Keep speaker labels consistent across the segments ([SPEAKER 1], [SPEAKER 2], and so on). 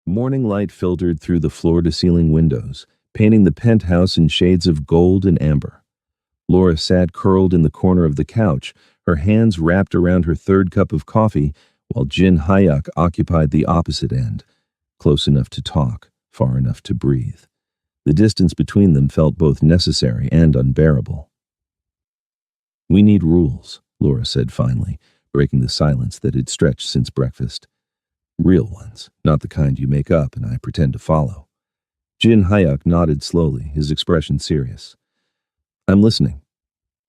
[SPEAKER 1] Morning light filtered through the floor-to-ceiling windows, painting the penthouse in shades of gold and amber. Laura sat curled in the corner of the couch, her hands wrapped around her third cup of coffee, while Jin Hyuk occupied the opposite end, close enough to talk, far enough to breathe. The distance between them felt both necessary and unbearable. "We need rules," Laura said finally, breaking the silence that had stretched since breakfast. "Real ones, not the kind you make up and I pretend to follow." Jin Hyuk nodded slowly, his expression serious. "I'm listening."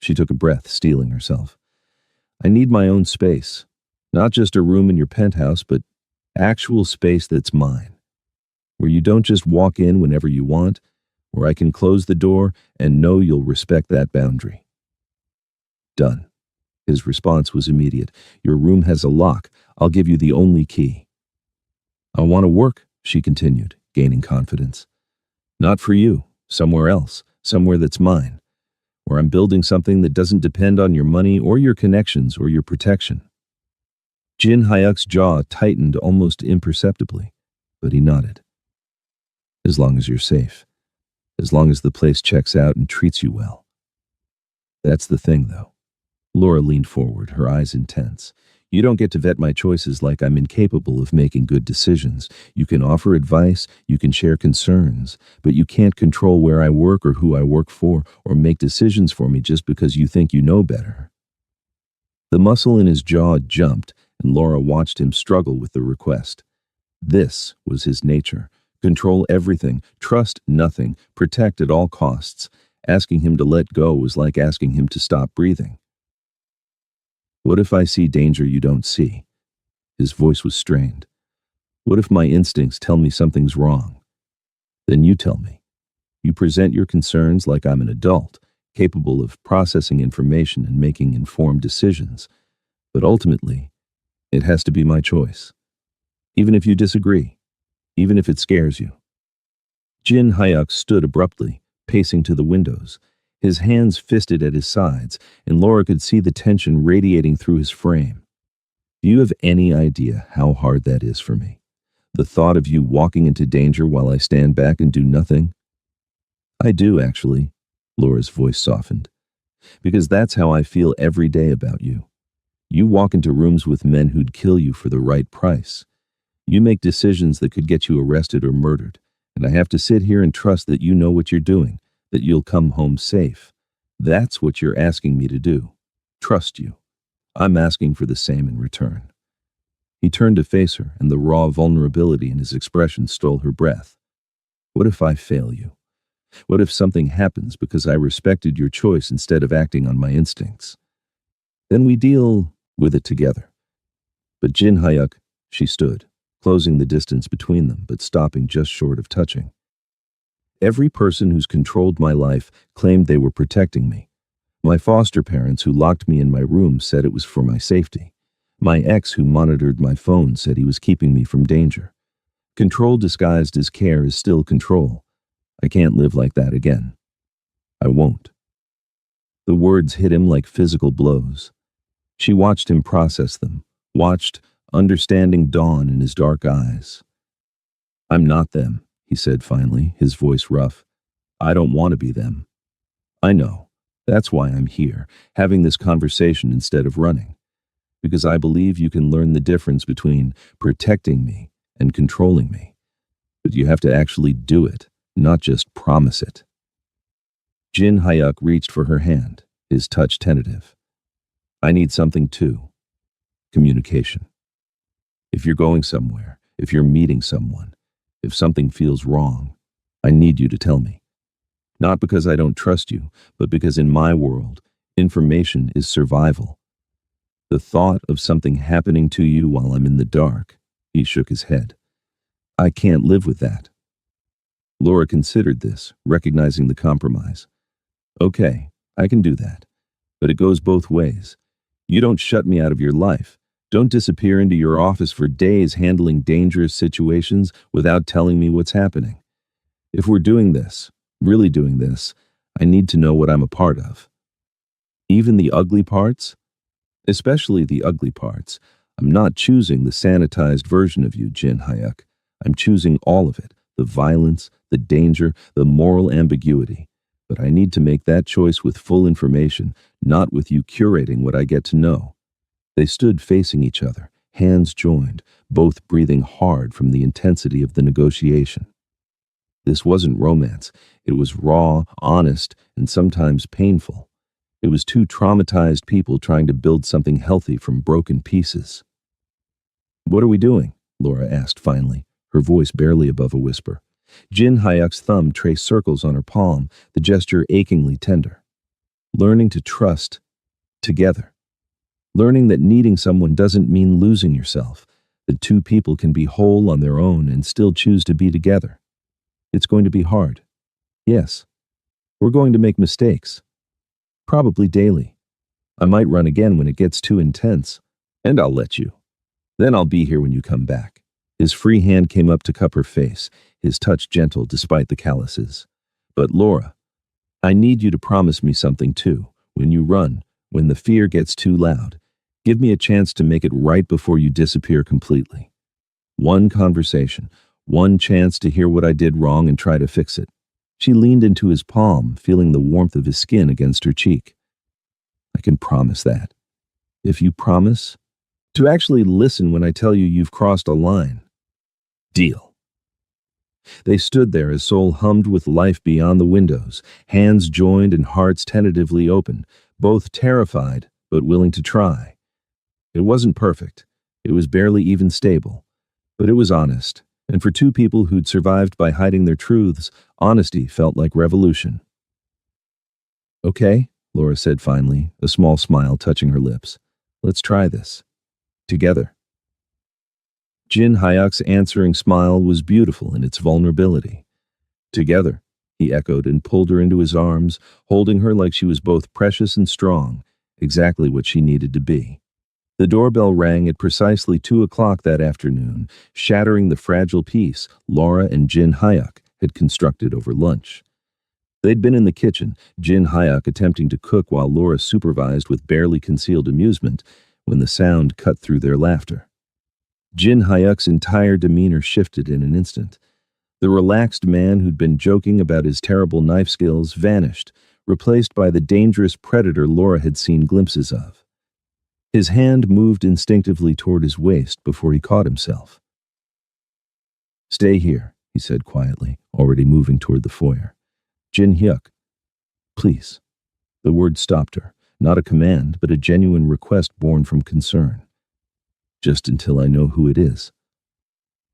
[SPEAKER 1] She took a breath, steeling herself. "I need my own space. Not just a room in your penthouse, but actual space that's mine. Where you don't just walk in whenever you want, where I can close the door and know you'll respect that boundary." "Done." His response was immediate. "Your room has a lock. I'll give you the only key." "I want to work," she continued, gaining confidence. "Not for you. Somewhere else. Somewhere that's mine. Where I'm building something that doesn't depend on your money or your connections or your protection." Jin Hyuk's jaw tightened almost imperceptibly, but he nodded. "As long as you're safe. As long as the place checks out and treats you well." "That's the thing, though." Laura leaned forward, her eyes intense. "You don't get to vet my choices like I'm incapable of making good decisions. You can offer advice, you can share concerns, but you can't control where I work or who I work for or make decisions for me just because you think you know better." The muscle in his jaw jumped, and Laura watched him struggle with the request. This was his nature. Control everything, trust nothing, protect at all costs. Asking him to let go was like asking him to stop breathing. "What if I see danger you don't see?" His voice was strained. "What if my instincts tell me something's wrong? Then you tell me. You present your concerns like I'm an adult, capable of processing information and making informed decisions. But ultimately, it has to be my choice. Even if you disagree, even if it scares you." Jin Hyuk stood abruptly, pacing to the windows, his hands fisted at his sides, and Laura could see the tension radiating through his frame. "Do you have any idea how hard that is for me? The thought of you walking into danger while I stand back and do nothing?" "I do, actually," Laura's voice softened. "Because that's how I feel every day about you. You walk into rooms with men who'd kill you for the right price. You make decisions that could get you arrested or murdered, and I have to sit here and trust that you know what you're doing, that you'll come home safe. That's what you're asking me to do. Trust you. I'm asking for the same in return." He turned to face her, and the raw vulnerability in his expression stole her breath. "What if I fail you? What if something happens because I respected your choice instead of acting on my instincts? Then we deal with it together." But Jin Hyuk, she stood, closing the distance between them, but stopping just short of touching. "Every person who's controlled my life claimed they were protecting me. My foster parents who locked me in my room said it was for my safety. My ex who monitored my phone said he was keeping me from danger. Control disguised as care is still control. I can't live like that again. I won't." The words hit him like physical blows. She watched him process them, watched understanding dawn in his dark eyes. "I'm not them," he said finally, his voice rough. "I don't want to be them. I know. That's why I'm here, having this conversation instead of running. Because I believe you can learn the difference between protecting me and controlling me. But you have to actually do it, not just promise it." Jin Hyuk reached for her hand, his touch tentative. "I need something too. Communication. If you're going somewhere, if you're meeting someone, if something feels wrong, I need you to tell me. Not because I don't trust you, but because in my world, information is survival. The thought of something happening to you while I'm in the dark," he shook his head. "I can't live with that." Laura considered this, recognizing the compromise. "Okay, I can do that. But it goes both ways. You don't shut me out of your life. Don't disappear into your office for days handling dangerous situations without telling me what's happening. If we're doing this, really doing this, I need to know what I'm a part of. Even the ugly parts? Especially the ugly parts. I'm not choosing the sanitized version of you, Jin Hyuk. I'm choosing all of it, the violence, the danger, the moral ambiguity. But I need to make that choice with full information, not with you curating what I get to know." They stood facing each other, hands joined, both breathing hard from the intensity of the negotiation. This wasn't romance. It was raw, honest, and sometimes painful. It was two traumatized people trying to build something healthy from broken pieces. "What are we doing?" Laura asked finally, her voice barely above a whisper. Jin Hyuk's thumb traced circles on her palm, the gesture achingly tender. "Learning to trust together. Learning that needing someone doesn't mean losing yourself, that two people can be whole on their own and still choose to be together. It's going to be hard. Yes. We're going to make mistakes. Probably daily. I might run again when it gets too intense. And I'll let you. Then I'll be here when you come back." His free hand came up to cup her face, his touch gentle despite the calluses. "But Laura, I need you to promise me something too. When you run, when the fear gets too loud, give me a chance to make it right before you disappear completely. One conversation, one chance to hear what I did wrong and try to fix it." She leaned into his palm, feeling the warmth of his skin against her cheek. "I can promise that. If you promise to actually listen when I tell you you've crossed a line." "Deal." They stood there as Seoul hummed with life beyond the windows, hands joined and hearts tentatively open, both terrified but willing to try. It wasn't perfect. It was barely even stable. But it was honest, and for two people who'd survived by hiding their truths, honesty felt like revolution. "Okay," Laura said finally, a small smile touching her lips. "Let's try this. Together." Jin Hyuk's answering smile was beautiful in its vulnerability. "Together," he echoed and pulled her into his arms, holding her like she was both precious and strong, exactly what she needed to be. The doorbell rang at precisely 2 o'clock that afternoon, shattering the fragile peace Laura and Jin Hyuk had constructed over lunch. They'd been in the kitchen, Jin Hyuk attempting to cook while Laura supervised with barely concealed amusement, when the sound cut through their laughter. Jin Hyuk's entire demeanor shifted in an instant. The relaxed man who'd been joking about his terrible knife skills vanished, replaced by the dangerous predator Laura had seen glimpses of. His hand moved instinctively toward his waist before he caught himself. "Stay here," he said quietly, already moving toward the foyer. "Jin Hyuk, please." The word stopped her, not a command, but a genuine request born from concern. "Just until I know who it is."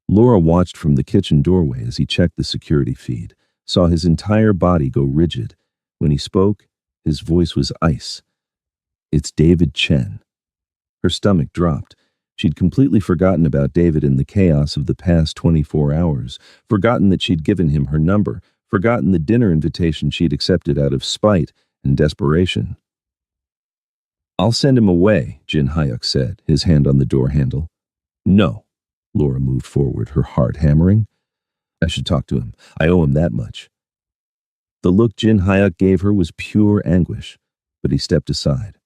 [SPEAKER 1] Laura watched from the kitchen doorway as he checked the security feed, saw his entire body go rigid. When he spoke, his voice was ice. "It's David Chen." Her stomach dropped. She'd completely forgotten about David in the chaos of the past 24 hours, forgotten that she'd given him her number, forgotten the dinner invitation she'd accepted out of spite and desperation. "I'll send him away," Jin Hyuk said, his hand on the door handle. "No." Laura moved forward, her heart hammering. "I should talk to him. I owe him that much." The look Jin Hyuk gave her was pure anguish, but he stepped aside.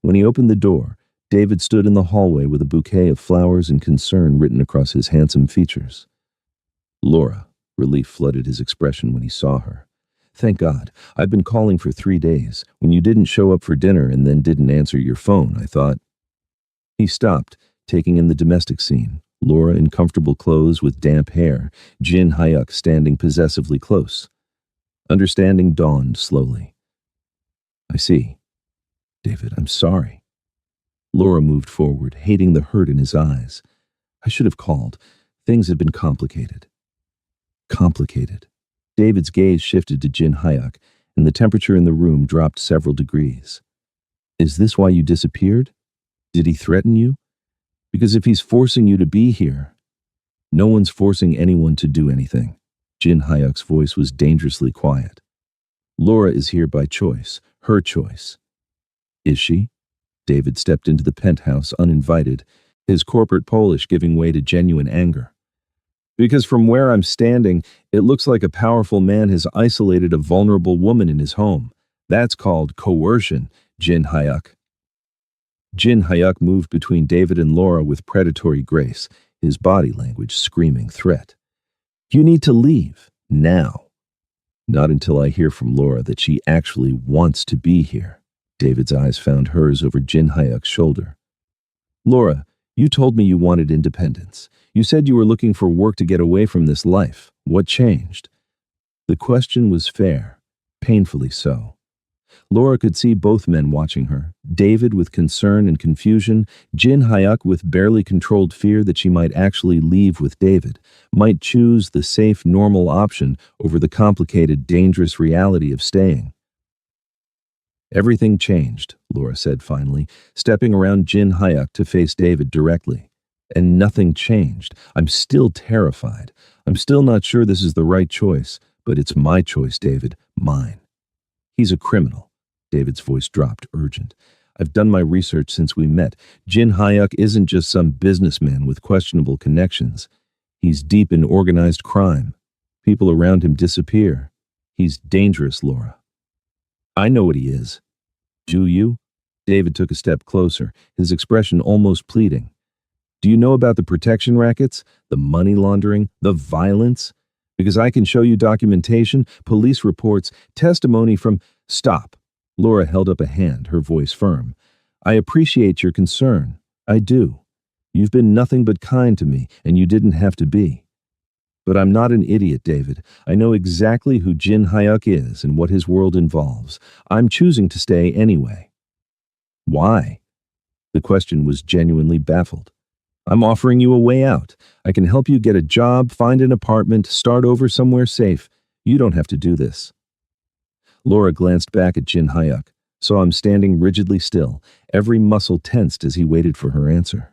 [SPEAKER 1] When he opened the door, David stood in the hallway with a bouquet of flowers and concern written across his handsome features. "Laura," relief flooded his expression when he saw her. "Thank God. I've been calling for 3 days. When you didn't show up for dinner and then didn't answer your phone, I thought—" He stopped, taking in the domestic scene. Laura in comfortable clothes with damp hair, Jin Hyuk standing possessively close. Understanding dawned slowly. "I see. David, I'm sorry." Laura moved forward, hating the hurt in his eyes. "I should have called. Things had been complicated." Complicated. David's gaze shifted to Jin Hyuk, and the temperature in the room dropped several degrees. "Is this why you disappeared? Did he threaten you? Because if he's forcing you to be here—" "No one's forcing anyone to do anything." Jin Hyuk's voice was dangerously quiet. "Laura is here by choice, her choice." "Is she?" David stepped into the penthouse uninvited, his corporate Polish giving way to genuine anger. "Because from where I'm standing, it looks like a powerful man has isolated a vulnerable woman in his home. That's called coercion, Jin Hyuk." Jin Hyuk moved between David and Laura with predatory grace, his body language screaming threat. You need to leave, now. Not until I hear from Laura that she actually wants to be here. David's eyes found hers over Jin Hyuk's shoulder. Laura, you told me you wanted independence. You said you were looking for work to get away from this life. What changed? The question was fair, painfully so. Laura could see both men watching her, David with concern and confusion, Jin Hyuk with barely controlled fear that she might actually leave with David, might choose the safe, normal option over the complicated, dangerous reality of staying. Everything changed, Laura said finally, stepping around Jin Hyuk to face David directly. And nothing changed. I'm still terrified. I'm still not sure this is the right choice, but it's my choice, David, mine. He's a criminal. David's voice dropped, urgent. I've done my research since we met. Jin Hyuk isn't just some businessman with questionable connections. He's deep in organized crime. People around him disappear. He's dangerous, Laura. I know what he is. Do you? David took a step closer, his expression almost pleading. Do you know about the protection rackets, the money laundering, the violence? Because I can show you documentation, police reports, testimony from— Stop. Laura held up a hand, her voice firm. I appreciate your concern. I do. You've been nothing but kind to me, and you didn't have to be. But I'm not an idiot, David. I know exactly who Jin Hyuk is and what his world involves. I'm choosing to stay anyway. Why? The question was genuinely baffled. I'm offering you a way out. I can help you get a job, find an apartment, start over somewhere safe. You don't have to do this. Laura glanced back at Jin Hyuk, saw him standing rigidly still, every muscle tensed as he waited for her answer.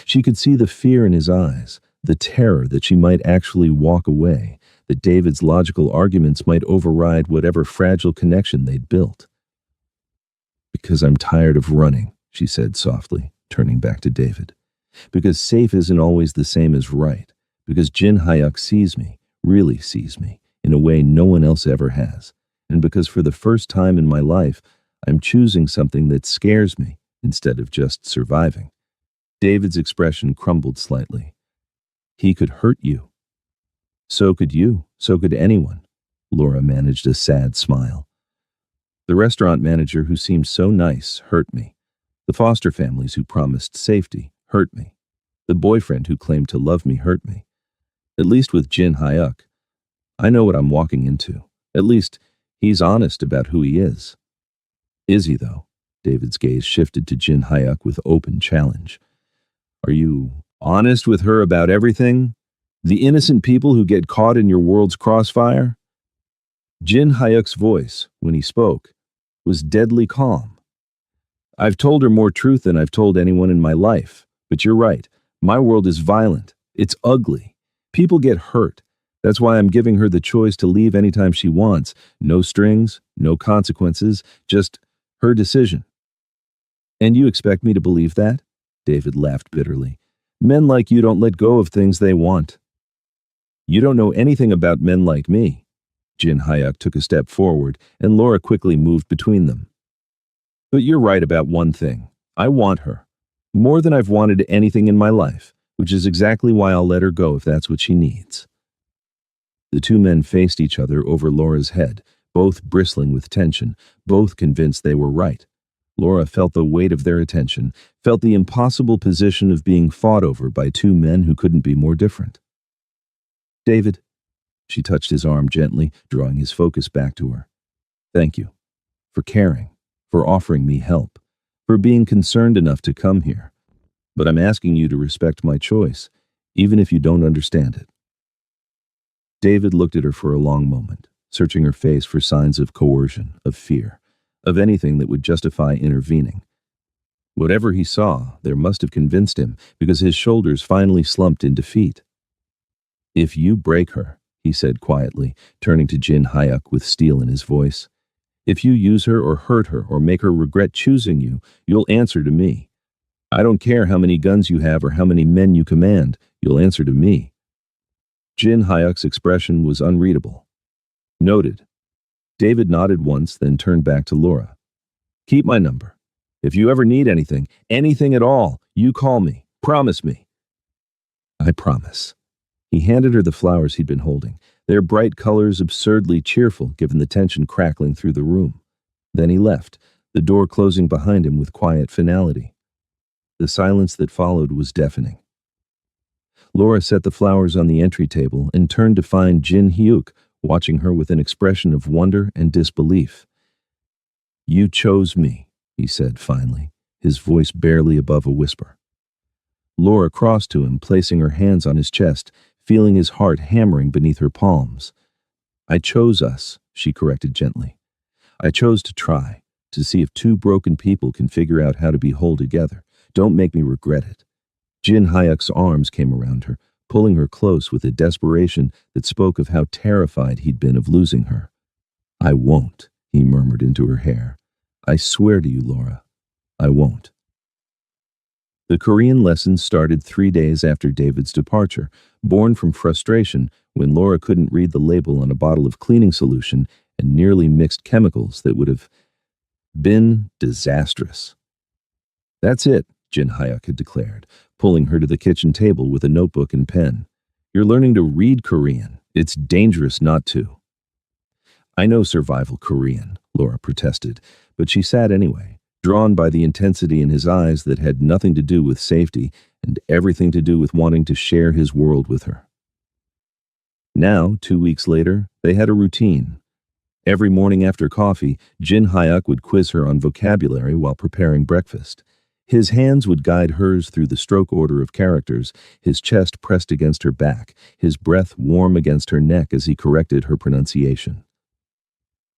[SPEAKER 1] She could see the fear in his eyes, the terror that she might actually walk away, that David's logical arguments might override whatever fragile connection they'd built. Because I'm tired of running, she said softly, turning back to David. Because safe isn't always the same as right. Because Jin Hyuk sees me, really sees me, in a way no one else ever has. And because for the first time in my life, I'm choosing something that scares me instead of just surviving. David's expression crumbled slightly. He could hurt you. So could you. So could anyone. Laura managed a sad smile. The restaurant manager who seemed so nice hurt me. The foster families who promised safety hurt me. The boyfriend who claimed to love me hurt me. At least with Jin Hyuk, I know what I'm walking into. At least he's honest about who he is. Is he, though? David's gaze shifted to Jin Hyuk with open challenge. Are you honest with her about everything? The innocent people who get caught in your world's crossfire? Jin Hyuk's voice, when he spoke, was deadly calm. I've told her more truth than I've told anyone in my life. But you're right. My world is violent. It's ugly. People get hurt. That's why I'm giving her the choice to leave anytime she wants. No strings, no consequences, just her decision. And you expect me to believe that? David laughed bitterly. Men like you don't let go of things they want. You don't know anything about men like me. Jin Hyuk took a step forward, and Laura quickly moved between them. But you're right about one thing. I want her. More than I've wanted anything in my life, which is exactly why I'll let her go if that's what she needs. The two men faced each other over Laura's head, both bristling with tension, both convinced they were right. Laura felt the weight of their attention, felt the impossible position of being fought over by two men who couldn't be more different. David, she touched his arm gently, drawing his focus back to her. Thank you. For caring, for offering me help, for being concerned enough to come here. But I'm asking you to respect my choice, even if you don't understand it. David looked at her for a long moment, searching her face for signs of coercion, of fear, of anything that would justify intervening. Whatever he saw, there must have convinced him, because his shoulders finally slumped in defeat. If you break her, he said quietly, turning to Jin Hyuk with steel in his voice, if you use her or hurt her or make her regret choosing you, you'll answer to me. I don't care how many guns you have or how many men you command, you'll answer to me. Jin Hyuk's expression was unreadable. Noted. David nodded once, then turned back to Laura. Keep my number. If you ever need anything, anything at all, you call me. Promise me. I promise. He handed her the flowers he'd been holding, their bright colors absurdly cheerful given the tension crackling through the room. Then he left, the door closing behind him with quiet finality. The silence that followed was deafening. Laura set the flowers on the entry table and turned to find Jin Hyuk watching her with an expression of wonder and disbelief. "You chose me," he said finally, his voice barely above a whisper. Laura crossed to him, placing her hands on his chest, feeling his heart hammering beneath her palms. "I chose us," she corrected gently. "I chose to try, to see if two broken people can figure out how to be whole together. Don't make me regret it." Jin Hyuk's arms came around her, pulling her close with a desperation that spoke of how terrified he'd been of losing her. "I won't," he murmured into her hair. "I swear to you, Laura, I won't." The Korean lessons started 3 days after David's departure, born from frustration when Laura couldn't read the label on a bottle of cleaning solution and nearly mixed chemicals that would have been disastrous. "That's it," Jin Hyuk had declared, pulling her to the kitchen table with a notebook and pen. "You're learning to read Korean. It's dangerous not to." "I know survival Korean," Laura protested, but she sat anyway, drawn by the intensity in his eyes that had nothing to do with safety and everything to do with wanting to share his world with her. Now, 2 weeks later, they had a routine. Every morning after coffee, Jin Hyuk would quiz her on vocabulary while preparing breakfast. His hands would guide hers through the stroke order of characters, his chest pressed against her back, his breath warm against her neck as he corrected her pronunciation.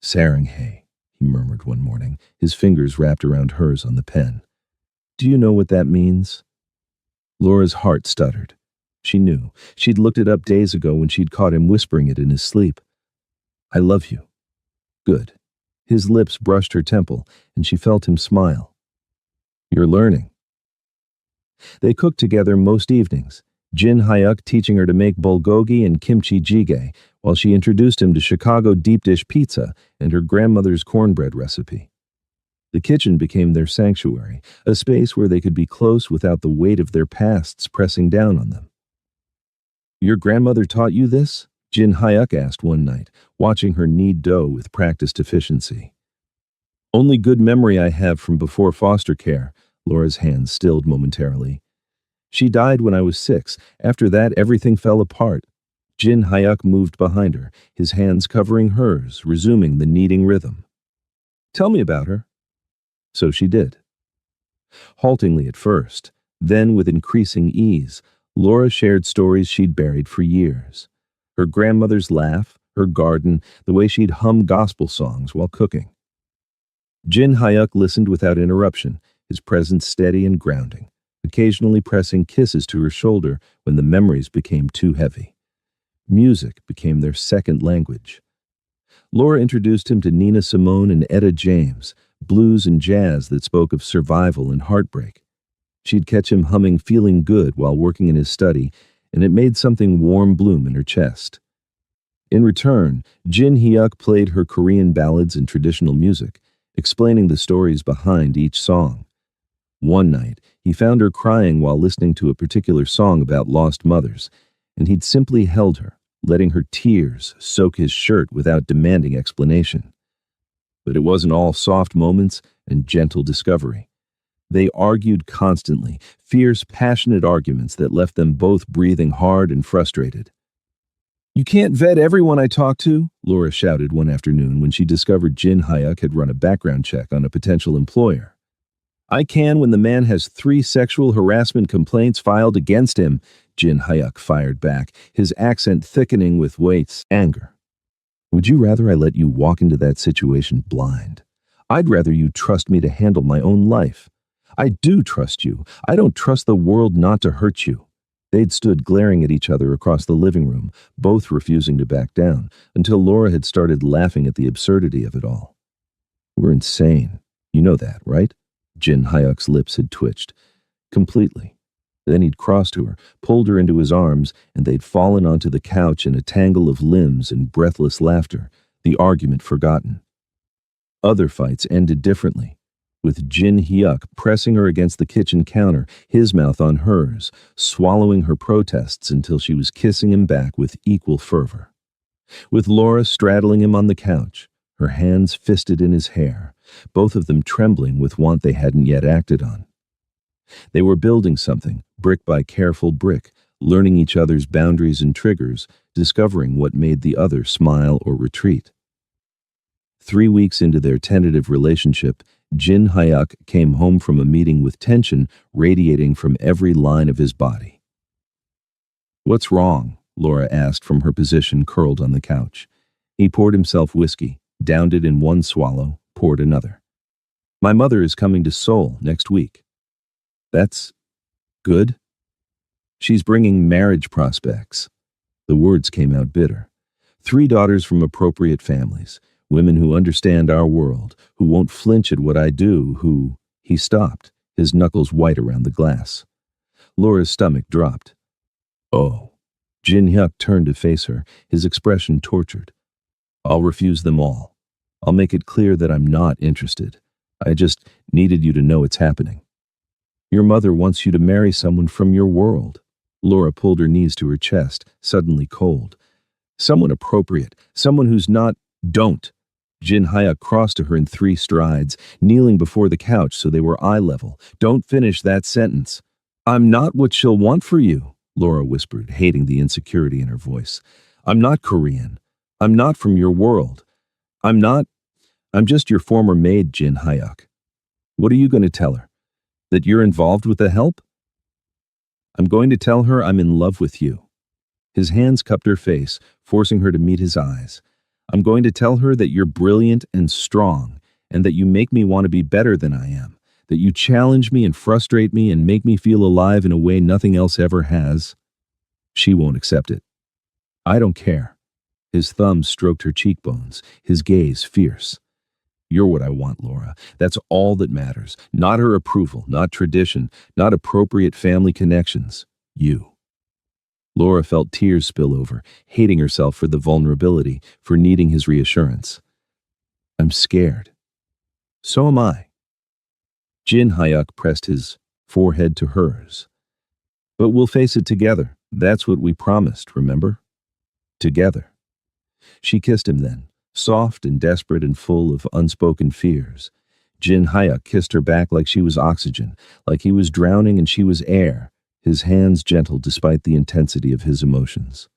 [SPEAKER 1] "Saranghae," he murmured one morning, his fingers wrapped around hers on the pen. "Do you know what that means?" Laura's heart stuttered. She knew. She'd looked it up days ago when she'd caught him whispering it in his sleep. "I love you." Good. His lips brushed her temple, and she felt him smile. "You're learning." They cooked together most evenings, Jin Hyuk teaching her to make bulgogi and kimchi jjigae, while she introduced him to Chicago deep dish pizza and her grandmother's cornbread recipe. The kitchen became their sanctuary, a space where they could be close without the weight of their pasts pressing down on them. "Your grandmother taught you this?" Jin Hyuk asked one night, watching her knead dough with practiced efficiency. "Only good memory I have from before foster care," Laura's hands stilled momentarily. "She died when I was 6. After that, everything fell apart." Jin Hyuk moved behind her, his hands covering hers, resuming the kneading rhythm. "Tell me about her." So she did. Haltingly at first, then with increasing ease, Laura shared stories she'd buried for years. Her grandmother's laugh, her garden, the way she'd hum gospel songs while cooking. Jin Hyuk listened without interruption, his presence steady and grounding, occasionally pressing kisses to her shoulder when the memories became too heavy. Music became their second language. Laura introduced him to Nina Simone and Etta James, blues and jazz that spoke of survival and heartbreak. She'd catch him humming Feeling Good while working in his study, and it made something warm bloom in her chest. In return, Jin Hyuk played her Korean ballads and traditional music, explaining the stories behind each song. One night, he found her crying while listening to a particular song about lost mothers, and he'd simply held her, letting her tears soak his shirt without demanding explanation. But it wasn't all soft moments and gentle discovery. They argued constantly, fierce, passionate arguments that left them both breathing hard and frustrated. "You can't vet everyone I talk to," Laura shouted one afternoon when she discovered Jin Hyuk had run a background check on a potential employer. "I can when the man has 3 sexual harassment complaints filed against him," Jin Hyuk fired back, his accent thickening with Wait's anger. "Would you rather I let you walk into that situation blind? I'd rather you trust me to handle my own life. I do trust you. I don't trust the world not to hurt you." They'd stood glaring at each other across the living room, both refusing to back down, until Laura had started laughing at the absurdity of it all. "We're insane. You know that, right?" Jin Hyuk's lips had twitched. Completely. Then he'd crossed to her, pulled her into his arms, and they'd fallen onto the couch in a tangle of limbs and breathless laughter, the argument forgotten. Other fights ended differently. with Jin Hyuk pressing her against the kitchen counter, his mouth on hers, swallowing her protests until she was kissing him back with equal fervor. With Laura straddling him on the couch, her hands fisted in his hair, both of them trembling with want they hadn't yet acted on. They were building something, brick by careful brick, learning each other's boundaries and triggers, discovering what made the other smile or retreat. 3 weeks into their tentative relationship, Jin Hyuk came home from a meeting with tension radiating from every line of his body. "What's wrong?" Laura asked from her position curled on the couch. He poured himself whiskey, downed it in one swallow, poured another. "My mother is coming to Seoul next week." "That's good?" "She's bringing marriage prospects." The words came out bitter. "3 daughters from appropriate families, women who understand our world, who won't flinch at what I do, who—" He stopped, his knuckles white around the glass. Laura's stomach dropped. "Oh." Jin Hyuk turned to face her, his expression tortured. "I'll refuse them all. I'll make it clear that I'm not interested. I just needed you to know it's happening." "Your mother wants you to marry someone from your world." Laura pulled her knees to her chest, suddenly cold. "Someone appropriate, someone who's not—" "Don't." Jin Hyuk crossed to her in 3 strides, kneeling before the couch so they were eye level. "Don't finish that sentence." "I'm not what she'll want for you," Laura whispered, hating the insecurity in her voice. "I'm not Korean. I'm not from your world. I'm just your former maid, Jin Hyuk. What are you going to tell her? That you're involved with the help?" "I'm going to tell her I'm in love with you." His hands cupped her face, forcing her to meet his eyes. "I'm going to tell her that you're brilliant and strong, and that you make me want to be better than I am, that you challenge me and frustrate me and make me feel alive in a way nothing else ever has." She won't accept it. "I don't care." His thumb stroked her cheekbones, his gaze fierce. "You're what I want, Laura. That's all that matters. Not her approval, not tradition, not appropriate family connections. You." Laura felt tears spill over, hating herself for the vulnerability, for needing his reassurance. "I'm scared." "So am I." Jin Hyuk pressed his forehead to hers. "But we'll face it together. That's what we promised, remember? Together." She kissed him then, soft and desperate and full of unspoken fears. Jin Hyuk kissed her back like she was oxygen, like he was drowning and she was air, his hands gentle despite the intensity of his emotions.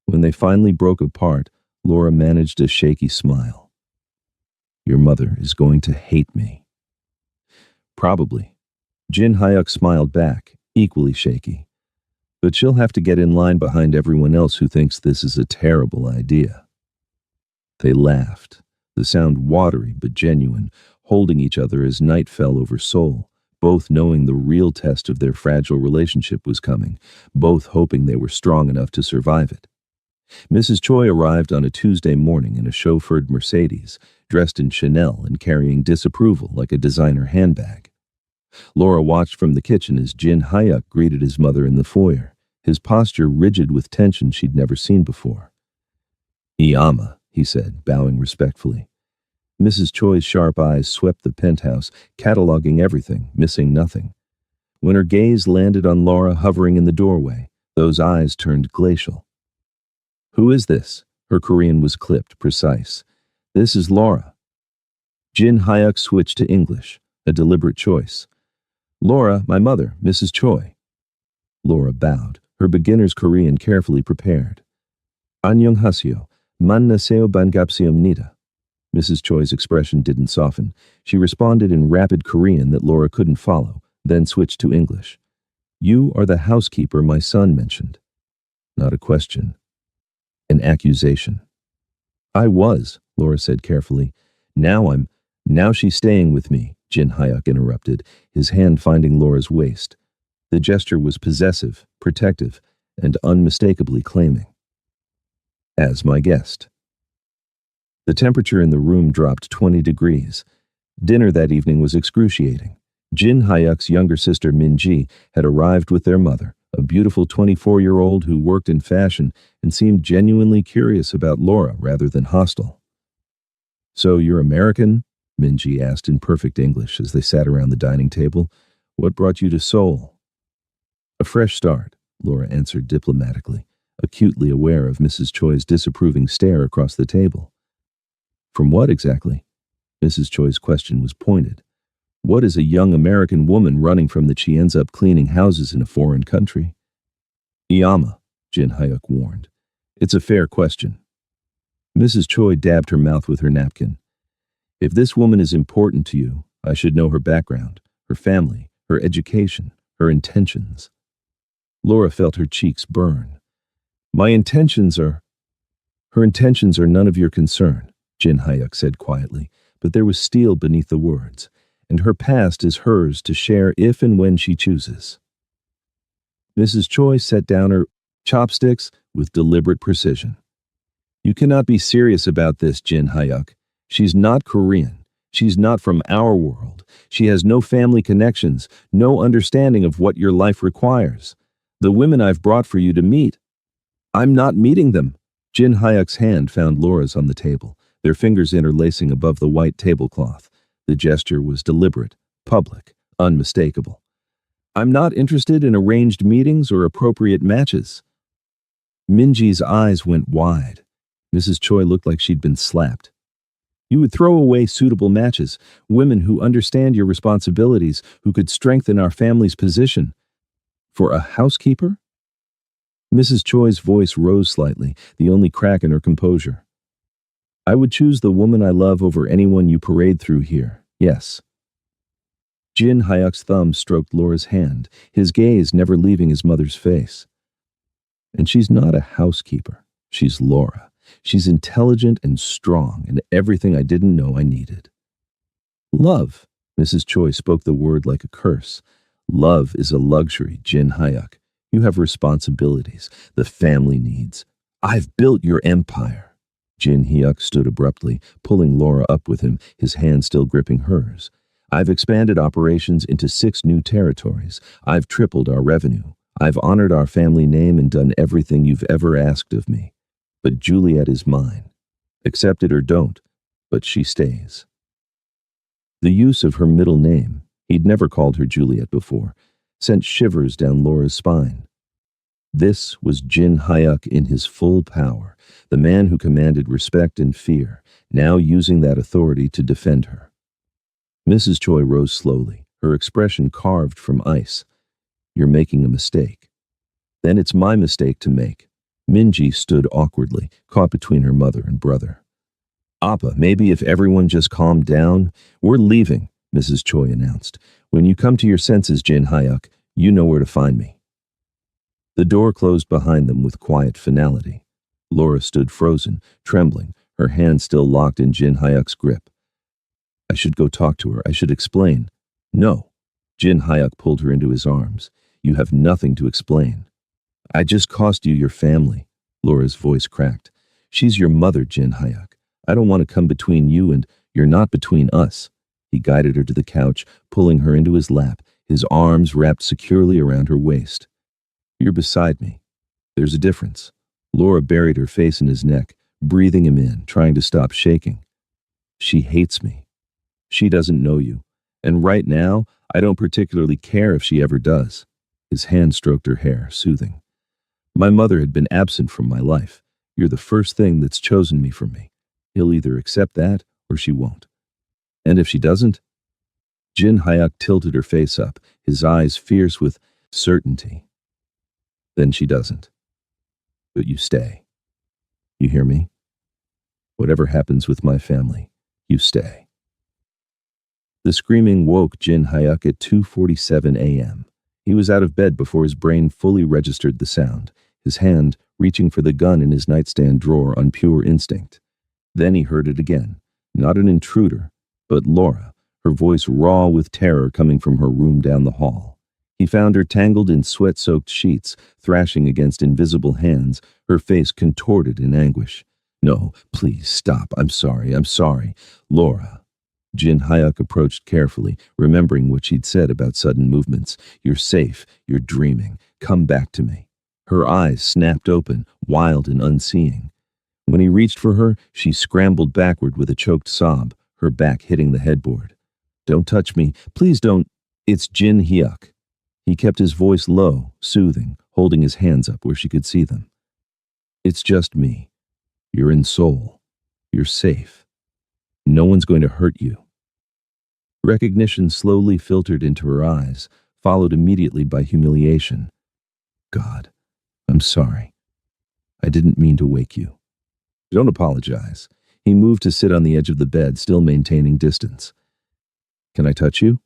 [SPEAKER 1] When they finally broke apart, Laura managed a shaky smile. "Your mother is going to hate me." "Probably." Jin Hyuk smiled back, equally shaky. "But she'll have to get in line behind everyone else who thinks this is a terrible idea." They laughed, the sound watery but genuine, holding each other as night fell over Seoul, both knowing the real test of their fragile relationship was coming, both hoping they were strong enough to survive it. Mrs. Choi arrived on a Tuesday morning in a chauffeured Mercedes, dressed in Chanel and carrying disapproval like a designer handbag. Laura watched from the kitchen as Jin Hyuk greeted his mother in the foyer, his posture rigid with tension she'd never seen before. "Iyama," he said, bowing respectfully. Mrs. Choi's sharp eyes swept the penthouse, cataloging everything, missing nothing. When her gaze landed on Laura hovering in the doorway, those eyes turned glacial. "Who is this?" Her Korean was clipped, precise. "This is Laura." Jin Hyuk switched to English, a deliberate choice. "Laura, my mother, Mrs. Choi." Laura bowed, her beginner's Korean carefully prepared. "Annyeonghaseyo, 만나세요 반갑습니다." Mrs. Choi's expression didn't soften. She responded in rapid Korean that Laura couldn't follow, then switched to English. "You are the housekeeper my son mentioned." Not a question. An accusation. "I was," Laura said carefully. Now she's staying with me," Jin Hyuk interrupted, his hand finding Laura's waist. The gesture was possessive, protective, and unmistakably claiming. "As my guest." The temperature in the room dropped 20 degrees. Dinner that evening was excruciating. Jin Hyuk's younger sister Minji had arrived with their mother, a beautiful 24-year-old who worked in fashion and seemed genuinely curious about Laura rather than hostile. "So you're American?" Minji asked in perfect English as they sat around the dining table. What brought you to Seoul? A fresh start, Laura answered diplomatically, acutely aware of Mrs. Choi's disapproving stare across the table. From what exactly? Mrs. Choi's question was pointed. What is a young American woman running from that she ends up cleaning houses in a foreign country? Iyama, Jin Hyuk warned. It's a fair question. Mrs. Choi dabbed her mouth with her napkin. If this woman is important to you, I should know her background, her family, her education, her intentions. Laura felt her cheeks burn. Her intentions are none of your concern, Jin Hyuk said quietly, but there was steel beneath the words, and her past is hers to share if and when she chooses. Mrs. Choi set down her chopsticks with deliberate precision. You cannot be serious about this, Jin Hyuk. She's not Korean. She's not from our world. She has no family connections, no understanding of what your life requires. The women I've brought for you to meet. I'm not meeting them. Jin Hyuk's hand found Laura's on the table, their fingers interlacing above the white tablecloth. The gesture was deliberate, public, unmistakable. I'm not interested in arranged meetings or appropriate matches. Minji's eyes went wide. Mrs. Choi looked like she'd been slapped. You would throw away suitable matches, women who understand your responsibilities, who could strengthen our family's position. For a housekeeper? Mrs. Choi's voice rose slightly, the only crack in her composure. I would choose the woman I love over anyone you parade through here, yes. Jin Hyuk's thumb stroked Laura's hand, his gaze never leaving his mother's face. And she's not a housekeeper. She's Laura. She's intelligent and strong and everything I didn't know I needed. Love. Mrs. Choi spoke the word like a curse. Love is a luxury, Jin Hyuk. You have responsibilities, the family needs. I've built your empire. Jin Hyuk stood abruptly, pulling Laura up with him, his hand still gripping hers. I've expanded operations into 6 new territories. I've tripled our revenue. I've honored our family name and done everything you've ever asked of me. But Juliet is mine. Accept it or don't, but she stays. The use of her middle name, he'd never called her Juliet before, sent shivers down Laura's spine. This was Jin Hyuk in his full power, the man who commanded respect and fear, now using that authority to defend her. Mrs. Choi rose slowly, her expression carved from ice. You're making a mistake. Then it's my mistake to make. Minji stood awkwardly, caught between her mother and brother. Appa, maybe if everyone just calmed down. We're leaving, Mrs. Choi announced. When you come to your senses, Jin Hyuk, you know where to find me. The door closed behind them with quiet finality. Laura stood frozen, trembling, her hand still locked in Jin Hyuk's grip. I should go talk to her. I should explain. No. Jin Hyuk pulled her into his arms. You have nothing to explain. I just cost you your family. Laura's voice cracked. She's your mother, Jin Hyuk. I don't want to come between you and you're not between us. He guided her to the couch, pulling her into his lap, his arms wrapped securely around her waist. You're beside me. There's a difference. Laura buried her face in his neck, breathing him in, trying to stop shaking. She hates me. She doesn't know you. And right now, I don't particularly care if she ever does. His hand stroked her hair, soothing. My mother had been absent from my life. You're the first thing that's chosen me from me. He'll either accept that or she won't. And if she doesn't? Jin Hyuk tilted her face up, his eyes fierce with certainty. Then she doesn't. But you stay. You hear me? Whatever happens with my family, you stay. The screaming woke Jin Hyuk at 2:47 a.m. He was out of bed before his brain fully registered the sound, his hand reaching for the gun in his nightstand drawer on pure instinct. Then he heard it again, not an intruder, but Laura, her voice raw with terror coming from her room down the hall. He found her tangled in sweat-soaked sheets, thrashing against invisible hands, her face contorted in anguish. No, please, stop. I'm sorry. Laura. Jin Hyuk approached carefully, remembering what she'd said about sudden movements. You're safe. You're dreaming. Come back to me. Her eyes snapped open, wild and unseeing. When he reached for her, she scrambled backward with a choked sob, her back hitting the headboard. "Don't touch me. Please don't." "It's Jin Hyuk." He kept his voice low, soothing, holding his hands up where she could see them. "It's just me. You're in Seoul. You're safe. No one's going to hurt you." Recognition slowly filtered into her eyes, followed immediately by humiliation. "God, I'm sorry. I didn't mean to wake you." "Don't apologize." He moved to sit on the edge of the bed, still maintaining distance. "Can I touch you?"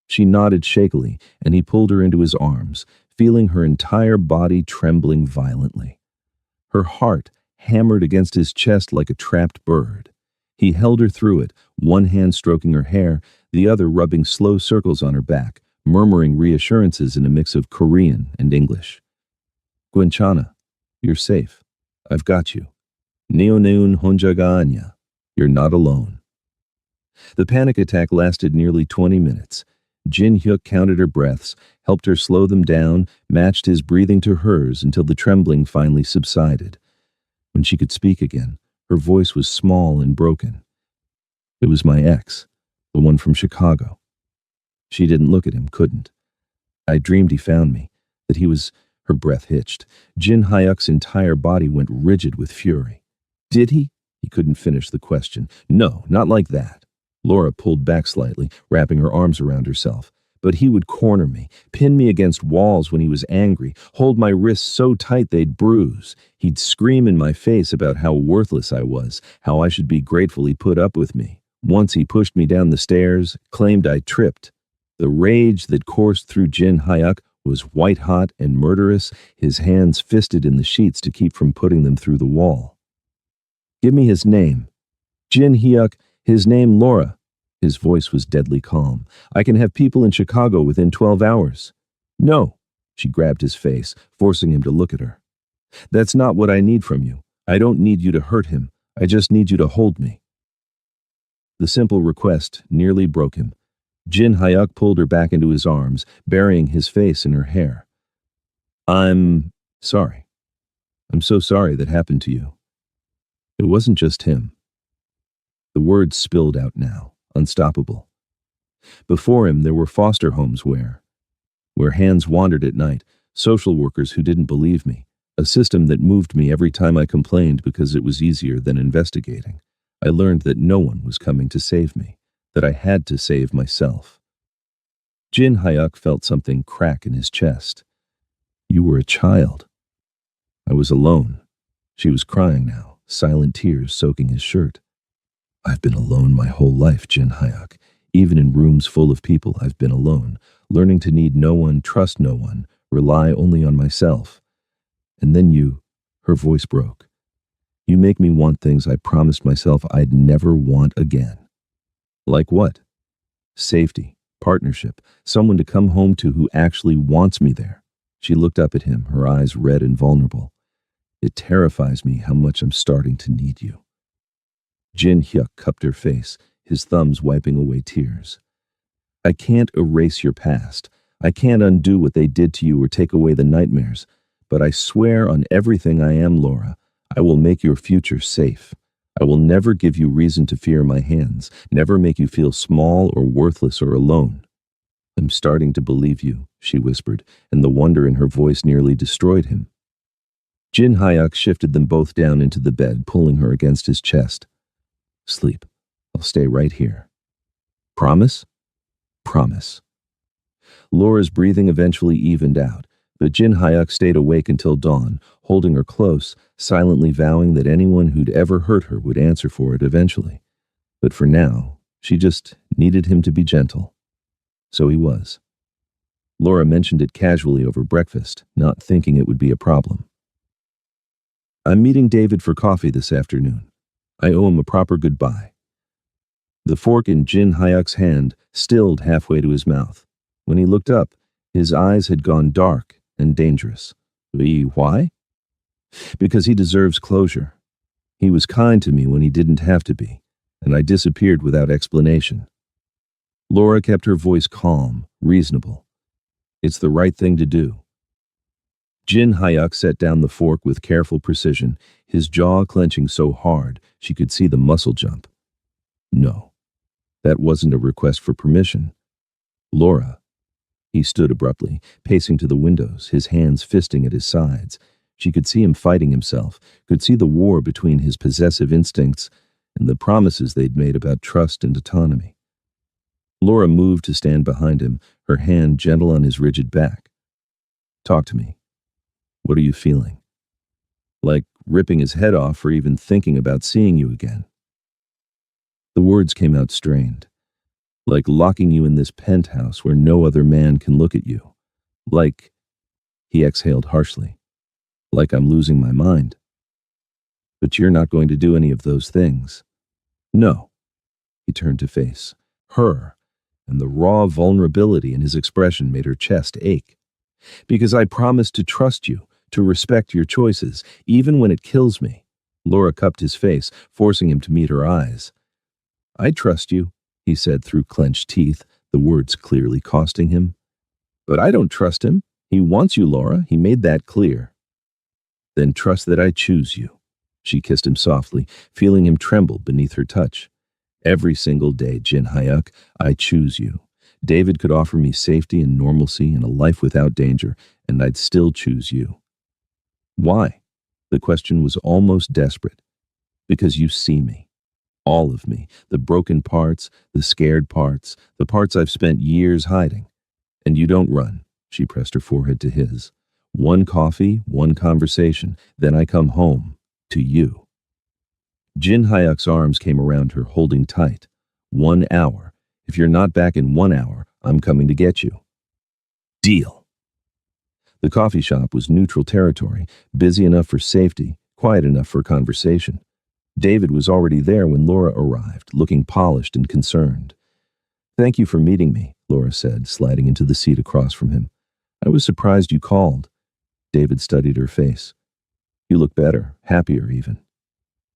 [SPEAKER 1] She nodded shakily, and he pulled her into his arms, feeling her entire body trembling violently. Her heart hammered against his chest like a trapped bird. He held her through it, one hand stroking her hair, the other rubbing slow circles on her back, murmuring reassurances in a mix of Korean and English. "Gwenchana, you're safe. I've got you. Neoneun honjaga anya. You're not alone." The panic attack lasted nearly 20 minutes. Jin Hyuk counted her breaths, helped her slow them down, matched his breathing to hers until the trembling finally subsided. When she could speak again, her voice was small and broken. "It was my ex, the one from Chicago." She didn't look at him, couldn't. "I dreamed he found me, that he was—" Her breath hitched. Jin Hyuk's entire body went rigid with fury. "Did he?" He couldn't finish the question. "No, not like that." Laura pulled back slightly, wrapping her arms around herself. "But he would corner me, pin me against walls when he was angry, hold my wrists so tight they'd bruise. He'd scream in my face about how worthless I was, how I should be grateful he put up with me. Once he pushed me down the stairs, claimed I tripped." The rage that coursed through Jin Hyuk was white-hot and murderous, his hands fisted in the sheets to keep from putting them through the wall. "Give me his name." "Jin Hyuk, his name Laura." His voice was deadly calm. "I can have people in Chicago within 12 hours. "No." She grabbed his face, forcing him to look at her. "That's not what I need from you. I don't need you to hurt him. I just need you to hold me." The simple request nearly broke him. Jin Hyuk pulled her back into his arms, burying his face in her hair. "I'm sorry. I'm so sorry that happened to you." It wasn't just him. The words spilled out now, unstoppable. Before him there were foster homes where hands wandered at night, social workers who didn't believe me, a system that moved me every time I complained because it was easier than investigating. I learned that no one was coming to save me, that I had to save myself. Jin Hyuk felt something crack in his chest. "You were a child." I was alone. She was crying now, silent tears soaking his shirt. "I've been alone my whole life, Jin Hyuk. Even in rooms full of people, I've been alone, learning to need no one, trust no one, rely only on myself. And then you," her voice broke. "You make me want things I promised myself I'd never want again." "Like what?" "Safety, partnership, someone to come home to who actually wants me there." She looked up at him, her eyes red and vulnerable. "It terrifies me how much I'm starting to need you." Jin Hyuk cupped her face, his thumbs wiping away tears. "I can't erase your past. I can't undo what they did to you or take away the nightmares. But I swear on everything I am, Laura, I will make your future safe. I will never give you reason to fear my hands, never make you feel small or worthless or alone." "I'm starting to believe you," she whispered, and the wonder in her voice nearly destroyed him. Jin Hyuk shifted them both down into the bed, pulling her against his chest. "Sleep. I'll stay right here." "Promise?" "Promise." Laura's breathing eventually evened out, but Jin Hyuk stayed awake until dawn, holding her close, silently vowing that anyone who'd ever hurt her would answer for it eventually. But for now, she just needed him to be gentle. So he was. Laura mentioned it casually over breakfast, not thinking it would be a problem. "I'm meeting David for coffee this afternoon. I owe him a proper goodbye." The fork in Jin Hyuk's hand stilled halfway to his mouth. When he looked up, his eyes had gone dark and dangerous. Why? "Because he deserves closure. He was kind to me when he didn't have to be, and I disappeared without explanation." Laura kept her voice calm, reasonable. "It's the right thing to do." Jin Hyuk set down the fork with careful precision, his jaw clenching so hard she could see the muscle jump. No, that wasn't a request for permission. Laura. He stood abruptly, pacing to the windows, his hands fisting at his sides. She could see him fighting himself, could see the war between his possessive instincts and the promises they'd made about trust and autonomy. Laura moved to stand behind him, her hand gentle on his rigid back. Talk to me. What are you feeling? Like ripping his head off or even thinking about seeing you again. The words came out strained. Like locking you in this penthouse where no other man can look at you. Like, he exhaled harshly, like I'm losing my mind. But you're not going to do any of those things. No. He turned to face her, and the raw vulnerability in his expression made her chest ache. Because I promised to trust you, to respect your choices, even when it kills me. Laura cupped his face, forcing him to meet her eyes. I trust you, he said through clenched teeth, the words clearly costing him. But I don't trust him. He wants you, Laura. He made that clear. Then trust that I choose you. She kissed him softly, feeling him tremble beneath her touch. Every single day, Jin Hyuk, I choose you. David could offer me safety and normalcy and a life without danger, and I'd still choose you. Why? The question was almost desperate. Because you see me. All of me, the broken parts, the scared parts, the parts I've spent years hiding. And you don't run, she pressed her forehead to his. One coffee, one conversation, then I come home, to you. Jin Hyuk's arms came around her, holding tight. 1 hour. If you're not back in 1 hour, I'm coming to get you. Deal. The coffee shop was neutral territory, busy enough for safety, quiet enough for conversation. David was already there when Laura arrived, looking polished and concerned. Thank you for meeting me, Laura said, sliding into the seat across from him. I was surprised you called. David studied her face. You look better, happier even.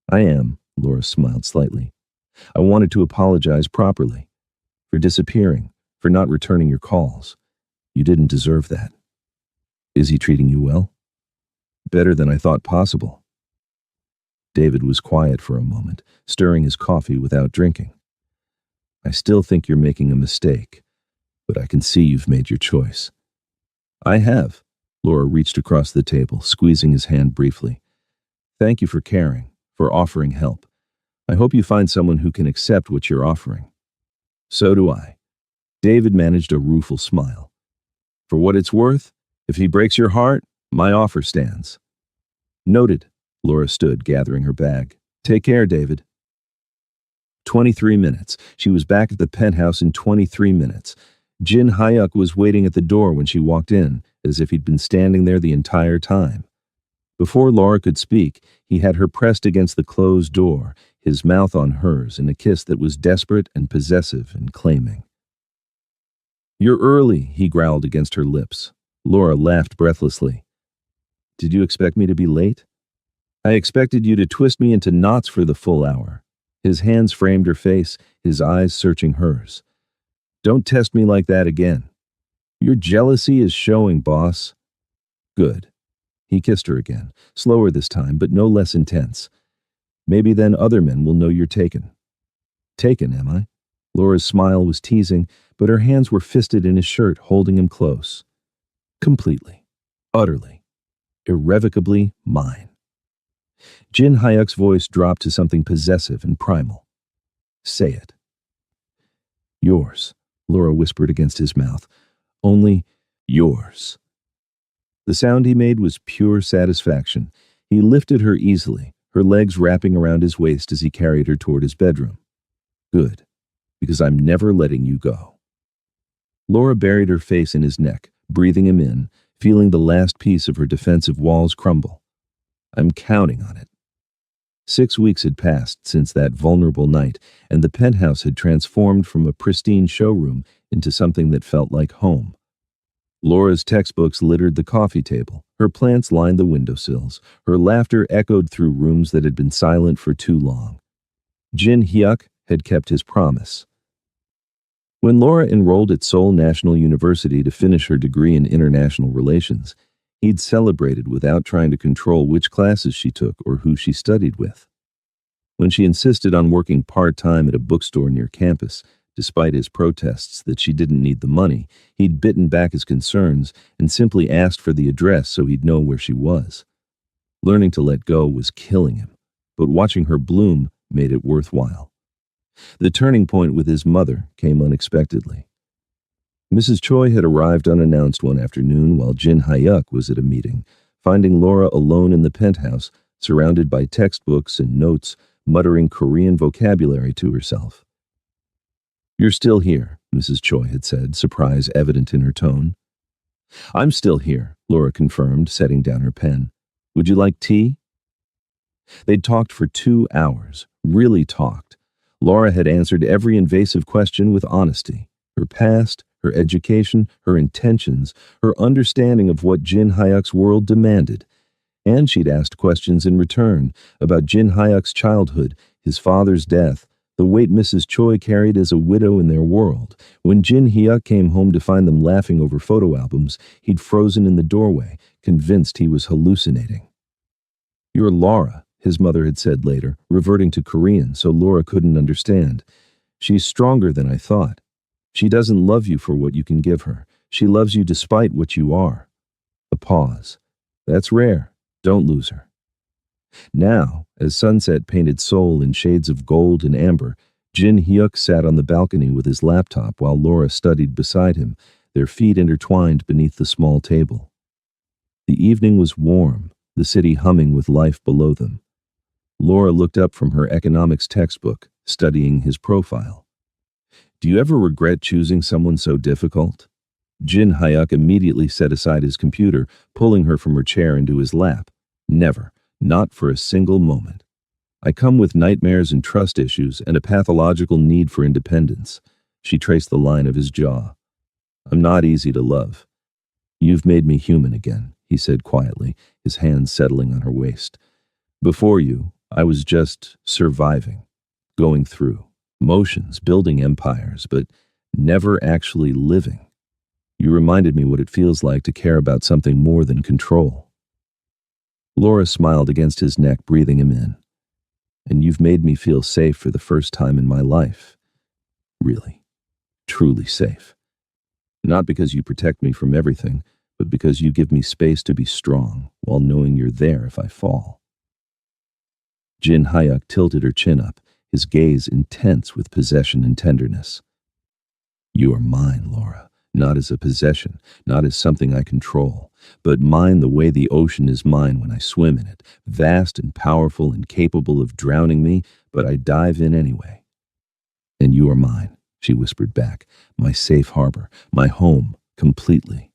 [SPEAKER 1] I am, Laura smiled slightly. I wanted to apologize properly. For disappearing, for not returning your calls. You didn't deserve that. Is he treating you well? Better than I thought possible. David was quiet for a moment, stirring his coffee without drinking. I still think you're making a mistake, but I can see you've made your choice. I have. Laura reached across the table, squeezing his hand briefly. Thank you for caring, for offering help. I hope you find someone who can accept what you're offering. So do I. David managed a rueful smile. For what it's worth, if he breaks your heart, my offer stands. Noted. Laura stood, gathering her bag. Take care, David. 23 minutes. She was back at the penthouse in 23 minutes. Jin Hyuk was waiting at the door when she walked in, as if he'd been standing there the entire time. Before Laura could speak, he had her pressed against the closed door, his mouth on hers in a kiss that was desperate and possessive and claiming. You're early, he growled against her lips. Laura laughed breathlessly. Did you expect me to be late? I expected you to twist me into knots for the full hour. His hands framed her face, his eyes searching hers. Don't test me like that again. Your jealousy is showing, boss. Good. He kissed her again, slower this time, but no less intense. Maybe then other men will know you're taken. Taken, am I? Laura's smile was teasing, but her hands were fisted in his shirt, holding him close. Completely. Utterly. Irrevocably mine. Jin Hyuk's voice dropped to something possessive and primal. Say it. Yours, Laura whispered against his mouth. Only yours. The sound he made was pure satisfaction. He lifted her easily, her legs wrapping around his waist as he carried her toward his bedroom. Good, because I'm never letting you go. Laura buried her face in his neck, breathing him in, feeling the last piece of her defensive walls crumble. I'm counting on it. 6 weeks had passed since that vulnerable night, and the penthouse had transformed from a pristine showroom into something that felt like home. Laura's textbooks littered the coffee table, her plants lined the windowsills, her laughter echoed through rooms that had been silent for too long. Jin Hyuk had kept his promise. When Laura enrolled at Seoul National University to finish her degree in international relations, he'd celebrated without trying to control which classes she took or who she studied with. When she insisted on working part-time at a bookstore near campus, despite his protests that she didn't need the money, he'd bitten back his concerns and simply asked for the address so he'd know where she was. Learning to let go was killing him, but watching her bloom made it worthwhile. The turning point with his mother came unexpectedly. Mrs. Choi had arrived unannounced one afternoon while Jin Hyuk was at a meeting, finding Laura alone in the penthouse, surrounded by textbooks and notes, muttering Korean vocabulary to herself. "You're still here," Mrs. Choi had said, surprise evident in her tone. "I'm still here," Laura confirmed, setting down her pen. "Would you like tea?" They'd talked for 2 hours, really talked. Laura had answered every invasive question with honesty. Her past, her education, her intentions, her understanding of what Jin Hyuk's world demanded. And she'd asked questions in return about Jin Hyuk's childhood, his father's death, the weight Mrs. Choi carried as a widow in their world. When Jin Hyuk came home to find them laughing over photo albums, he'd frozen in the doorway, convinced he was hallucinating. "You're Laura," his mother had said later, reverting to Korean so Laura couldn't understand. "She's stronger than I thought. She doesn't love you for what you can give her. She loves you despite what you are." A pause. "That's rare. Don't lose her." Now, as sunset painted Seoul in shades of gold and amber, Jin Hyuk sat on the balcony with his laptop while Laura studied beside him, their feet intertwined beneath the small table. The evening was warm, the city humming with life below them. Laura looked up from her economics textbook, studying his profile. "Do you ever regret choosing someone so difficult?" Jin Hyuk immediately set aside his computer, pulling her from her chair into his lap. "Never. Not for a single moment. I come with nightmares and trust issues and a pathological need for independence." She traced the line of his jaw. "I'm not easy to love." "You've made me human again," he said quietly, his hands settling on her waist. "Before you, I was just surviving, going through motions, building empires, but never actually living. You reminded me what it feels like to care about something more than control." Laura smiled against his neck, breathing him in. "And you've made me feel safe for the first time in my life. Really, truly safe. Not because you protect me from everything, but because you give me space to be strong while knowing you're there if I fall." Jin Hyuk tilted her chin up, his gaze intense with possession and tenderness. "You are mine, Laura. Not as a possession, not as something I control, but mine the way the ocean is mine when I swim in it, vast and powerful and capable of drowning me, but I dive in anyway." "And you are mine," she whispered back, "my safe harbor, my home, completely."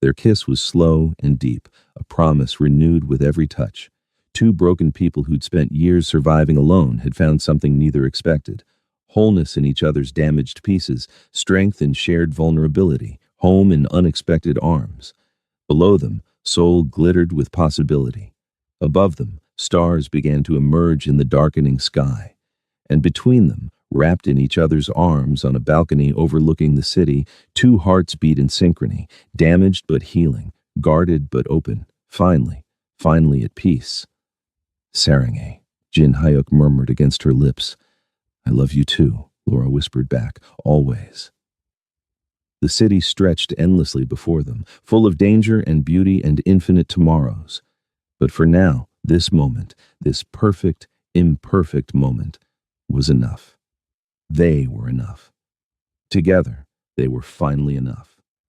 [SPEAKER 1] Their kiss was slow and deep, a promise renewed with every touch. Two broken people who'd spent years surviving alone had found something neither expected. Wholeness in each other's damaged pieces, strength in shared vulnerability, home in unexpected arms. Below them, Seoul glittered with possibility. Above them, stars began to emerge in the darkening sky. And between them, wrapped in each other's arms on a balcony overlooking the city, two hearts beat in synchrony, damaged but healing, guarded but open, finally at peace. "Sarangi," Jin Hyuk murmured against her lips. "I love you too," Laura whispered back, "always." The city stretched endlessly before them, full of danger and beauty and infinite tomorrows. But for now, this moment, this perfect, imperfect moment, was enough. They were enough. Together, they were finally enough.